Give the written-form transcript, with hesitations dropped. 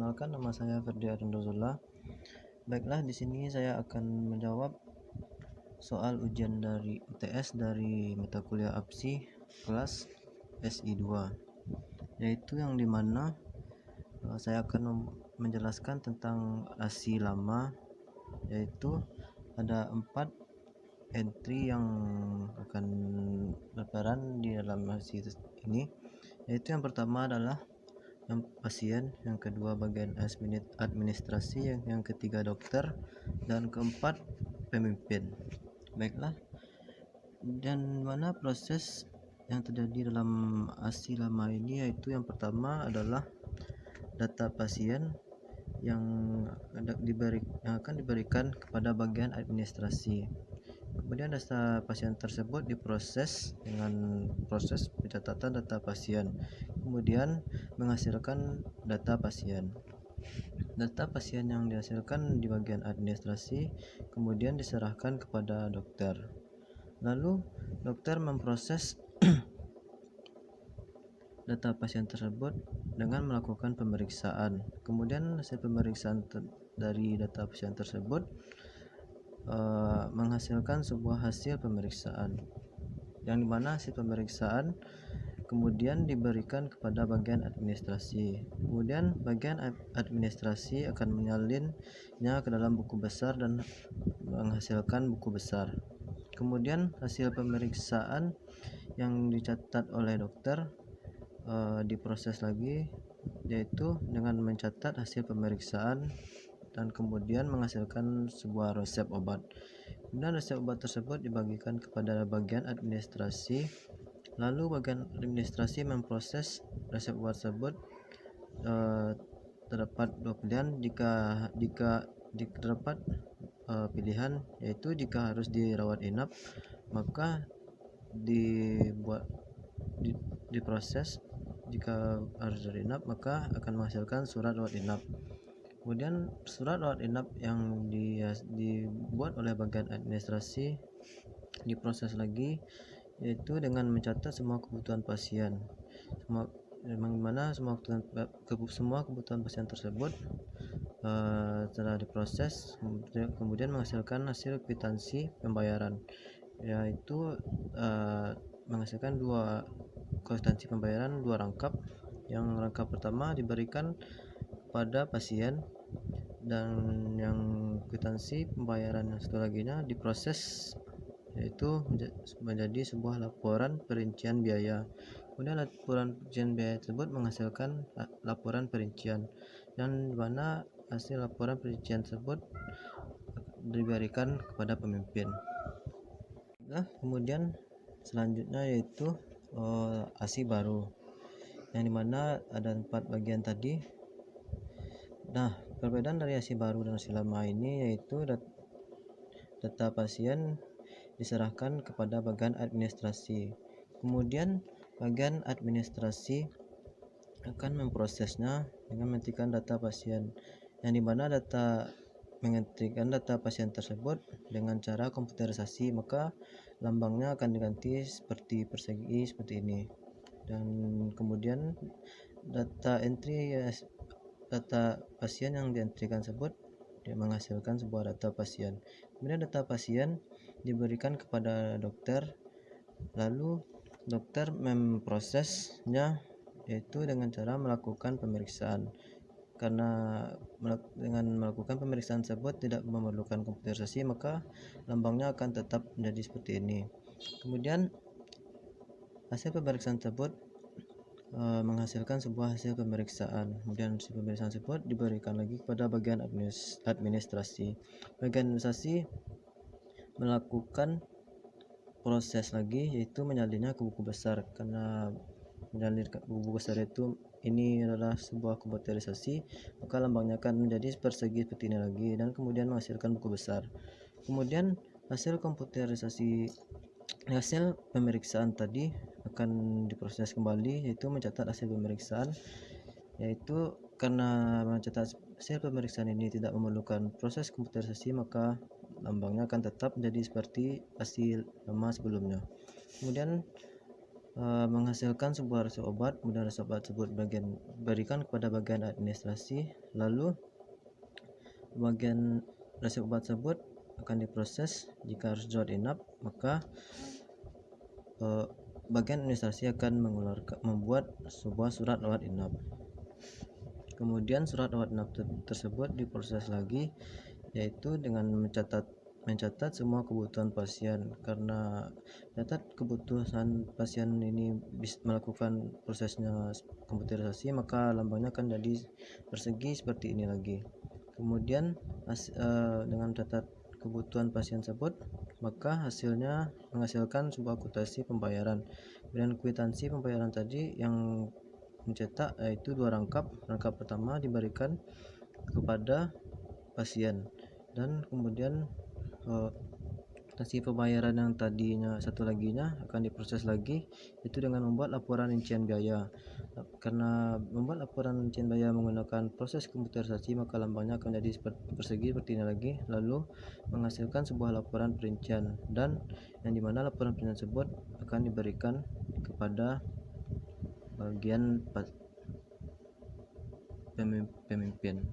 Perkenalkan, nama saya Ferdi Arindozula. Baiklah, di sini saya akan menjawab soal ujian dari UTS dari mata kuliah APSI kelas SI2, yaitu yang dimana saya akan menjelaskan tentang ASI lama, yaitu ada 4 entry yang akan berperan di dalam ASI ini, yaitu yang pertama adalah yang pasien, yang kedua bagian administrasi, yang ketiga dokter, dan keempat pemimpin. Baiklah, dan mana proses yang terjadi dalam ASI lama ini, yaitu yang pertama adalah data pasien yang akan diberikan kepada bagian administrasi. Kemudian data pasien tersebut diproses dengan proses pencatatan data pasien, kemudian menghasilkan data pasien. Data pasien yang dihasilkan di bagian administrasi kemudian diserahkan kepada dokter. Lalu dokter memproses data pasien tersebut dengan melakukan pemeriksaan. Kemudian hasil pemeriksaan dari data pasien tersebut menghasilkan sebuah hasil pemeriksaan, yang dimana hasil pemeriksaan kemudian diberikan kepada bagian administrasi. Kemudian bagian administrasi akan menyalinnya ke dalam buku besar dan menghasilkan buku besar. Kemudian hasil pemeriksaan yang dicatat oleh dokter diproses lagi, yaitu dengan mencatat hasil pemeriksaan dan kemudian menghasilkan sebuah resep obat. Kemudian resep obat tersebut dibagikan kepada bagian administrasi. Lalu bagian administrasi memproses resep obat tersebut. Terdapat dua pilihan jika terdapat pilihan, yaitu jika harus dirawat inap maka diproses, jika harus dirawat inap maka akan menghasilkan surat rawat inap. Kemudian surat rawat inap yang dibuat oleh bagian administrasi diproses lagi, yaitu dengan mencatat semua kebutuhan pasien, semua kebutuhan pasien tersebut telah diproses, kemudian menghasilkan hasil kwitansi pembayaran, yaitu menghasilkan dua kwitansi pembayaran, dua rangkap. Yang rangkap pertama diberikan pada pasien, dan yang kwitansi pembayaran yang satu laginya diproses, yaitu menjadi sebuah laporan perincian biaya. Kemudian laporan perincian biaya tersebut menghasilkan laporan perincian, yang dimana hasil laporan perincian tersebut diberikan kepada pemimpin. Nah, kemudian selanjutnya yaitu ASI baru, yang dimana ada 4 bagian tadi. Nah, perbedaan dari ASI baru dan ASI lama ini yaitu data pasien diserahkan kepada bagian administrasi. Kemudian bagian administrasi akan memprosesnya dengan mengetikkan data pasien, yang dimana mengetikkan data pasien tersebut dengan cara komputerisasi, maka lambangnya akan diganti seperti persegi seperti ini. Dan kemudian data pasien yang dientrikan tersebut dia menghasilkan sebuah data pasien. Kemudian data pasien diberikan kepada dokter, lalu dokter memprosesnya, yaitu dengan cara melakukan pemeriksaan. Karena dengan melakukan pemeriksaan tersebut tidak memerlukan komputerisasi, maka lambangnya akan tetap menjadi seperti ini. Kemudian hasil pemeriksaan tersebut menghasilkan sebuah hasil pemeriksaan. Kemudian hasil pemeriksaan tersebut diberikan lagi kepada bagian administrasi. Bagian administrasi melakukan proses lagi, yaitu menyalinnya ke buku besar. Karena menyalir ke buku besar itu ini adalah sebuah komputerisasi, maka lambangnya akan menjadi persegi seperti ini lagi, dan kemudian menghasilkan buku besar. Kemudian hasil pemeriksaan tadi akan diproses kembali, yaitu mencatat hasil pemeriksaan, yaitu karena mencatat hasil pemeriksaan ini tidak memerlukan proses komputerisasi, maka lambangnya akan tetap menjadi seperti hasil lama sebelumnya. Kemudian menghasilkan sebuah resep obat, kemudian resep obat tersebut berikan kepada bagian administrasi, lalu bagian resep obat tersebut akan diproses. Jika harus dirawat inap, maka bagian administrasi akan membuat sebuah surat rawat inap. Kemudian surat rawat inap tersebut diproses lagi, yaitu dengan mencatat semua kebutuhan pasien. Karena mencatat kebutuhan pasien ini bisa melakukan prosesnya komputerisasi, maka lambangnya akan jadi persegi seperti ini lagi. Kemudian dengan mencatat kebutuhan pasien tersebut, maka hasilnya menghasilkan sebuah akuntansi pembayaran. Kemudian kwitansi pembayaran tadi yang mencetak yaitu 2 rangkap. Rangkap pertama diberikan kepada pasien, dan kemudian kwitansi pembayaran yang tadinya satu laginya akan diproses lagi, itu dengan membuat laporan rincian biaya. Karena membuat laporan rincian biaya menggunakan proses komputerisasi, maka lambangnya akan jadi persegi seperti ini lagi, lalu menghasilkan sebuah laporan perincian, dan yang dimana laporan perincian tersebut akan diberikan kepada bagian pemimpin.